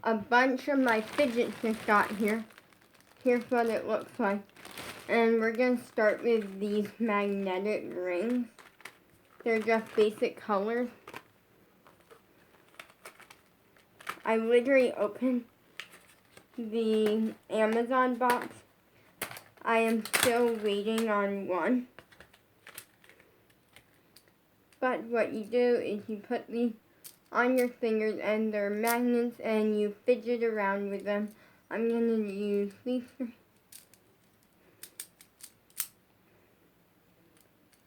a bunch of my fidgets just got here. Here's what it looks like. And we're going to start with these magnetic rings. They're just basic colors. I literally opened the Amazon box. I am still waiting on one. But what you do is you put these on your fingers and they're magnets and you fidget around with them. I'm going to use these.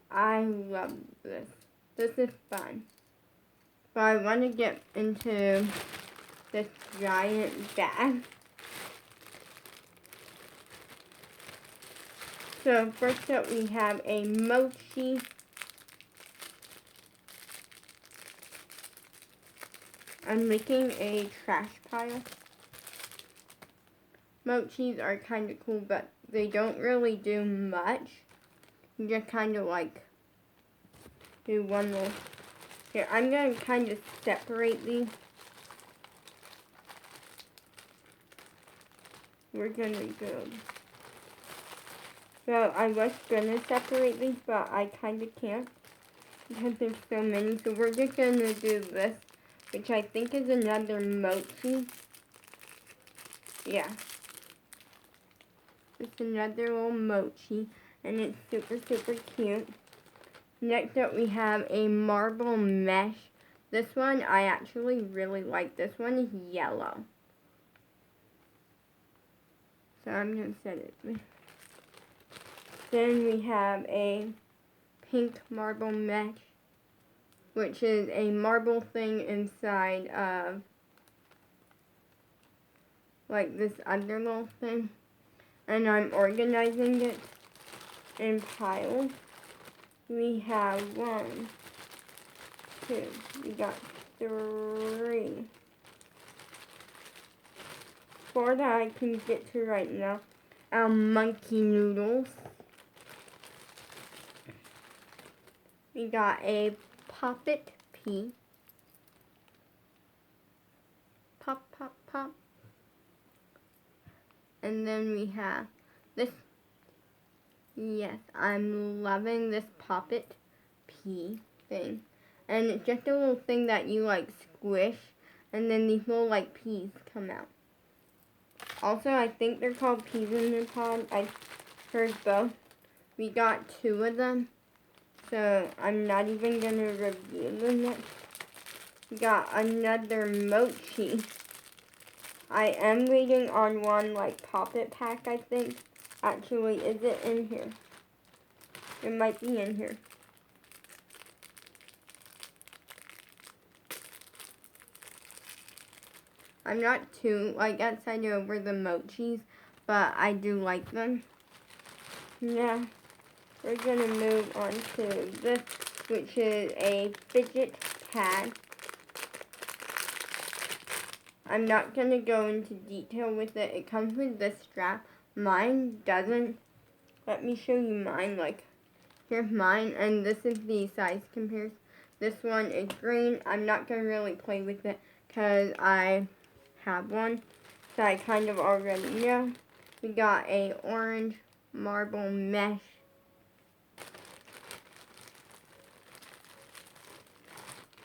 I love this. This is fun. So I want to get into this giant bag. So first up we have a mochi. I'm making a trash pile. Mochis are kind of cool, but they don't really do much. You just kind of like do one little. Here, I'm going to kind of separate these. We're going to go. So I was going to separate these, but I kind of can't because there's so many. So we're just going to do this, which I think is another mochi. Yeah. It's another little mochi, and it's super, super cute. Next up we have a marble mesh. This one I actually really like. This one is yellow. So I'm going to set it. Then we have a pink marble mesh, which is a marble thing inside of like this other little thing. And I'm organizing it in piles. We have 1, 2, we got 3, 4 that I can get to right now. Monkey noodles. We got a poppet pea. Pop, pop, pop. And then we have this. Yes, I'm loving this poppet pea thing. And it's just a little thing that you like squish, and then these little like peas come out. Also, I think they're called peas in the pod. I heard both. We got 2 of them, so I'm not even going to review them yet. We got another mochi. I am waiting on one like poppet pack, I think. Actually, is it in here? It might be in here. I'm not too like excited over the mochis, but I do like them. Now, we're gonna move on to this, which is a fidget pad. I'm not gonna go into detail with it. It comes with this strap. Mine doesn't. Let me show you mine. Like, here's mine, and this is the size comparison. This one is green. I'm not gonna really play with it because I have one, so I kind of already know. We got a orange marble mesh.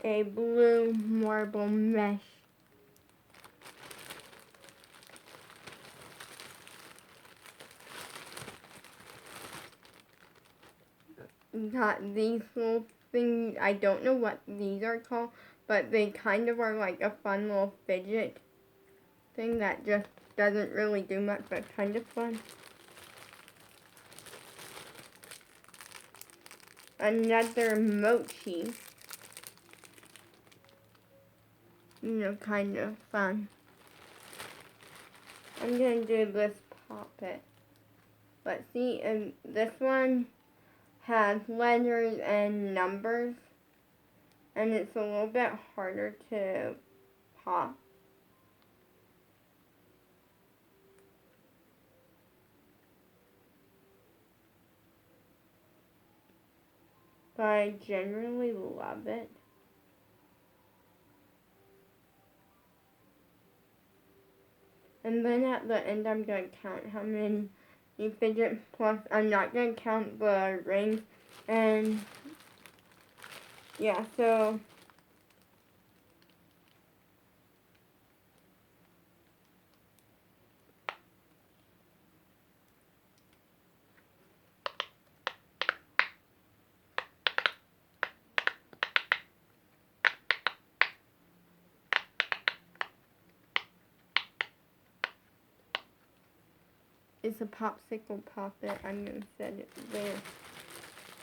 A blue marble mesh. We got these little things. I don't know what these are called, but they kind of are like a fun little fidget thing that just doesn't really do much, but kind of fun. Another mochi. You know, kind of fun. I'm gonna do this poppet. Let's see, and this one has letters and numbers, and it's a little bit harder to pop. But I generally love it. And then at the end, I'm going to count how many fidgets, plus I'm not going to count the rings. And yeah, so it's a popsicle poppet. I'm going to set it there.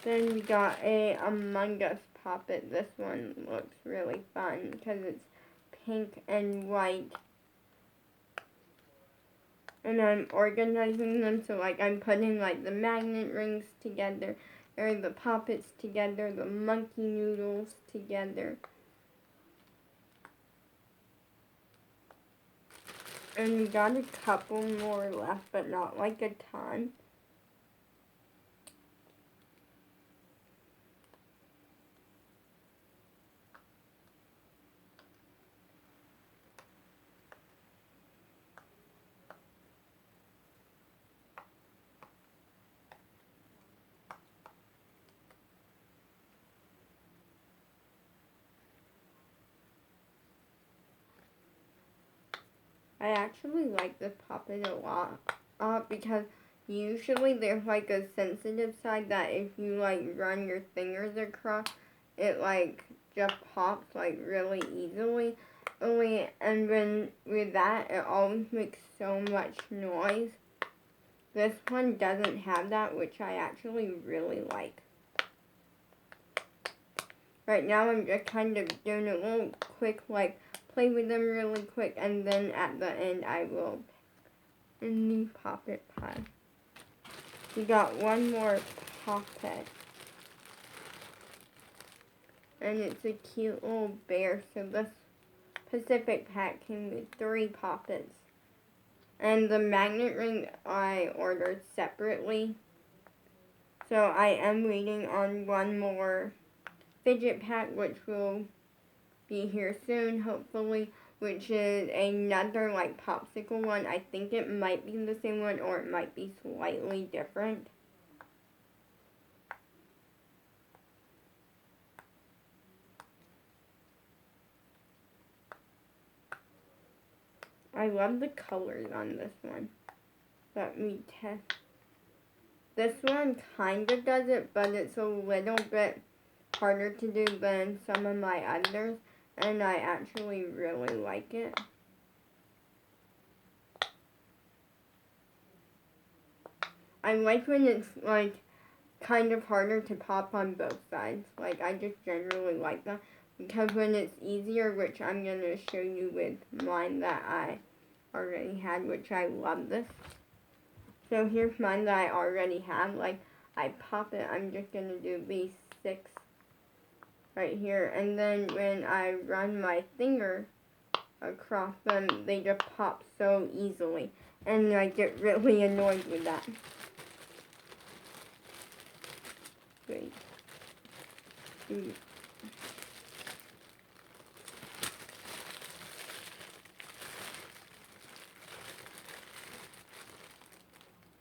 Then we got a Among Us poppet. This one looks really fun because it's pink and white. And I'm organizing them, so like I'm putting like the magnet rings together, or the poppets together, the monkey noodles together. And we got a couple more left, but not like a ton. I actually like this poppet a lot, because usually there's like a sensitive side that if you like run your fingers across, it like just pops like really easily. And when with that, it always makes so much noise. This one doesn't have that, which I actually really like. Right now I'm just kind of doing a little quick, like, play with them really quick, and then at the end I will a new poppet pie. We got one more poppet. And it's a cute little bear, so this Pacific pack came with 3 poppets. And the magnet ring I ordered separately. So I am waiting on one more fidget pack, which will be here soon, hopefully, which is another like popsicle one. I think it might be the same one, or it might be slightly different. I love the colors on this one. Let me test. This one kind of does it, but it's a little bit harder to do than some of my others, and I actually really like it. I like when it's like kind of harder to pop on both sides. Like, I just generally like that, because when it's easier, which I'm going to show you with mine that I already had, which I love this. So here's mine that I already have. Like, I pop it, I'm just going to do these 6 right here, and then when I run my finger across them, they just pop so easily, and I get really annoyed with that. Wait.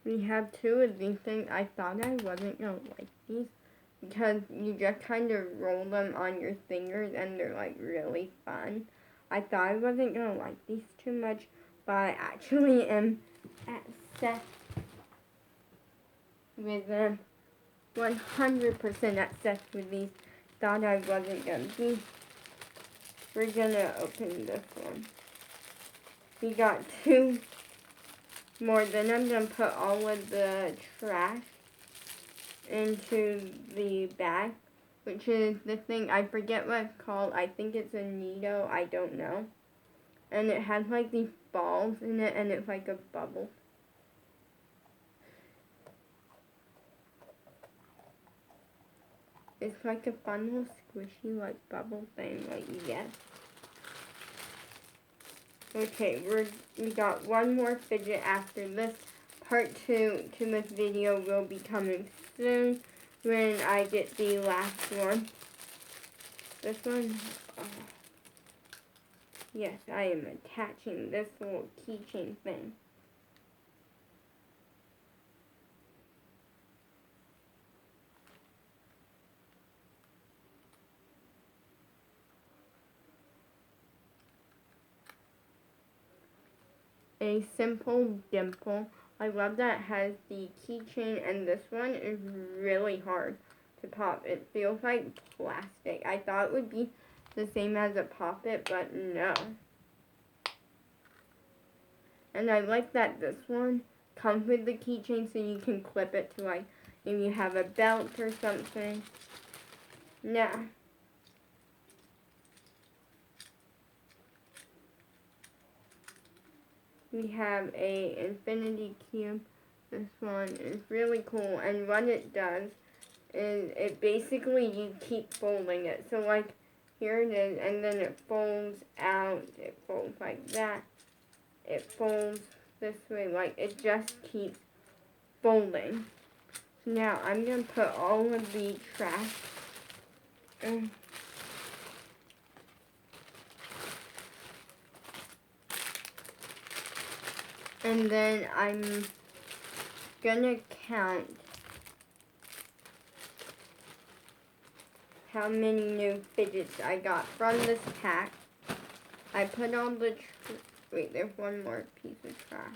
We have 2 of these things. I thought I wasn't going to like these, because you just kind of roll them on your fingers and they're like really fun. I thought I wasn't going to like these too much, but I actually am obsessed with them. 100% obsessed with these. Thought I wasn't going to be. We're going to open this one. We got 2 more. Then I'm going to put all of the trash into the bag, which is the thing, I forget what it's called. I think it's a Nido, I don't know. And it has like these balls in it, and it's like a bubble. It's like a fun little squishy like bubble thing, like, yes. Okay, we got one more fidget after this. Part 2 to this video will be coming soon when I get the last one. This one, Yes, I am attaching this little keychain thing. A simple dimple. I love that it has the keychain, and this one is really hard to pop. It feels like plastic. I thought it would be the same as a Pop-It, but no. And I like that this one comes with the keychain so you can clip it to, like, if you have a belt or something. Now, we have a infinity cube. This one is really cool, and what it does is it basically, you keep folding it. So like, here it is, and then it folds out, it folds like that, it folds this way, like it just keeps folding. Now I'm going to put all of the trash in. And then I'm gonna count how many new fidgets I got from this pack. I put all the, wait, there's one more piece of trash.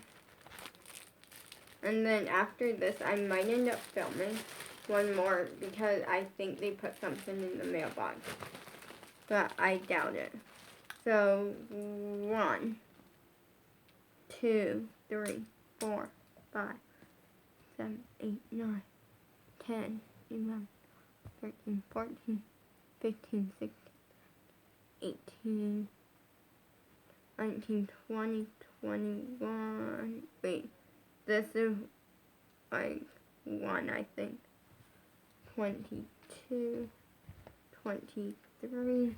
And then after this, I might end up filming one more because I think they put something in the mailbox. But I doubt it. So, 1, 2, 3, 4, 5, 7, 8, 9, 10, 11, 13, 14, 15, 16, 18, 19, 20, 21. Wait, this is like 1, I think. 22, 23,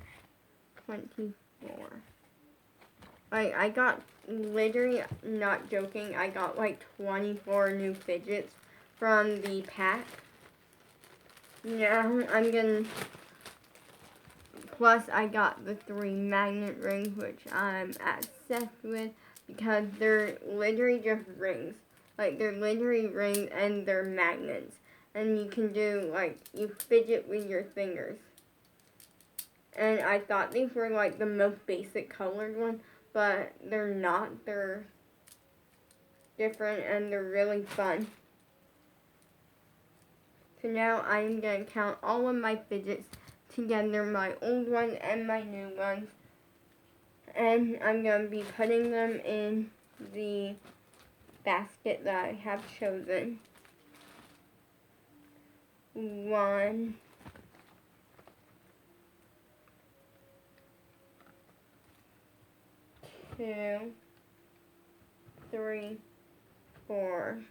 24. I got, literally, not joking, I got like 24 new fidgets from the pack. Now I'm gonna, plus I got the 3 magnet rings, which I'm obsessed with because they're literally just rings. Like, they're literally rings and they're magnets. And you can do, like, you fidget with your fingers. And I thought these were like the most basic colored one, but they're not. They're different and they're really fun. So now I'm going to count all of my fidgets together, my old ones and my new ones. And I'm going to be putting them in the basket that I have chosen. 1, 2, 3, 4,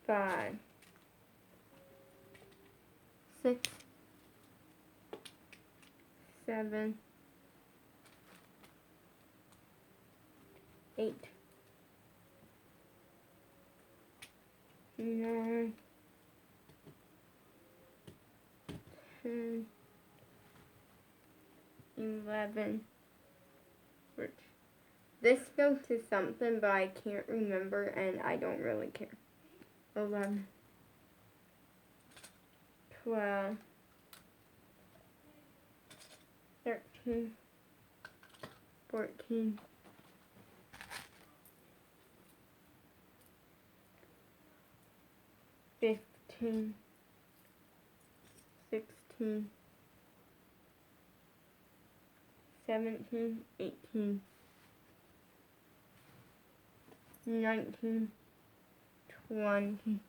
5, 6, 7, 8, 9, 10, 11, which this goes to something, but I can't remember and I don't really care. 11, 12, 13, 14, 15, 16, 17, 18, 19, 20,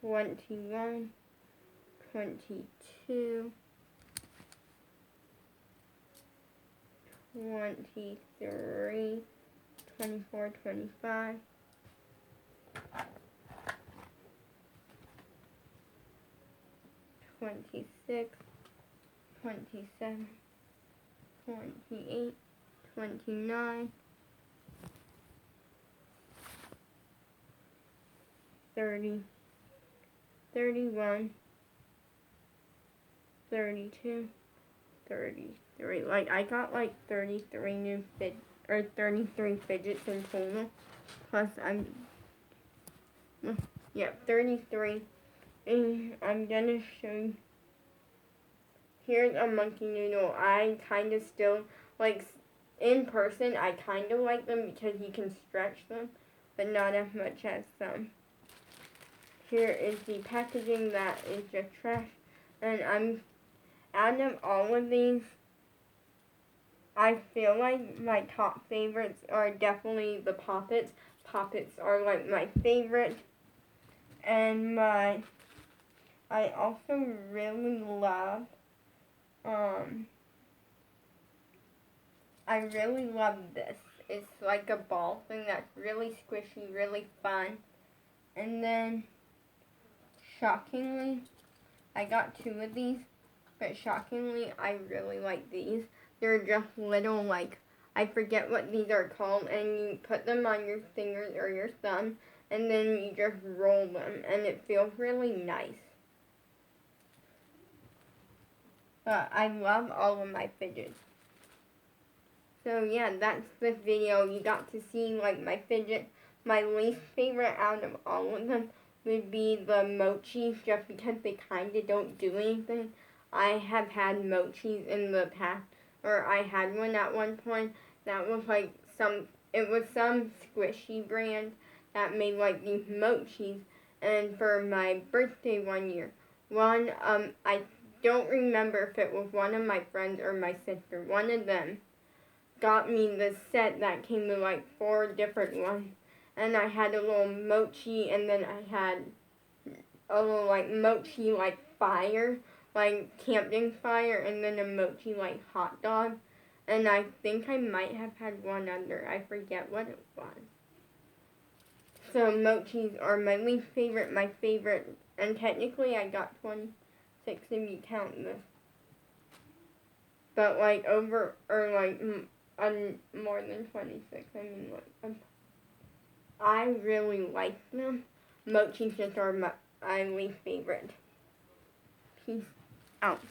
21, 22, 23, 24, 25, 26, 27, 28, 29, 30, 31, 32, 33. Like, I got like 33 new 33 fidgets in total. Plus, yeah, 33. And I'm gonna show you. Here's a monkey noodle. I kind of still, like, in person, I kind of like them because you can stretch them, but not as much as some. Here is the packaging that is just trash. And out of all of these, I feel like my top favorites are definitely the Poppets. Poppets are like my favorite. And I also really love, I really love this. It's like a ball thing that's really squishy, really fun. And then, shockingly, I got 2 of these, but shockingly, I really like these. They're just little, like, I forget what these are called, and you put them on your fingers or your thumb, and then you just roll them, and it feels really nice. But I love all of my fidgets. So yeah, that's this video. You got to see like my fidget. My least favorite out of all of them would be the mochis, just because they kind of don't do anything. I have had mochis in the past, or I had one at one point that was like it was some squishy brand that made like these mochis. And for my birthday one year, I don't remember if it was one of my friends or my sister, one of them got me the set that came with like 4 different ones. And I had a little mochi, and then I had a little like mochi like fire, like camping fire, and then a mochi like hot dog. And I think I might have had one other. I forget what it was. So mochis are my least favorite, my favorite, and technically I got 26 if you count this. But like over, or like more than 26. I mean, like, I really like them. Mochis just are my least favorite. Peace out.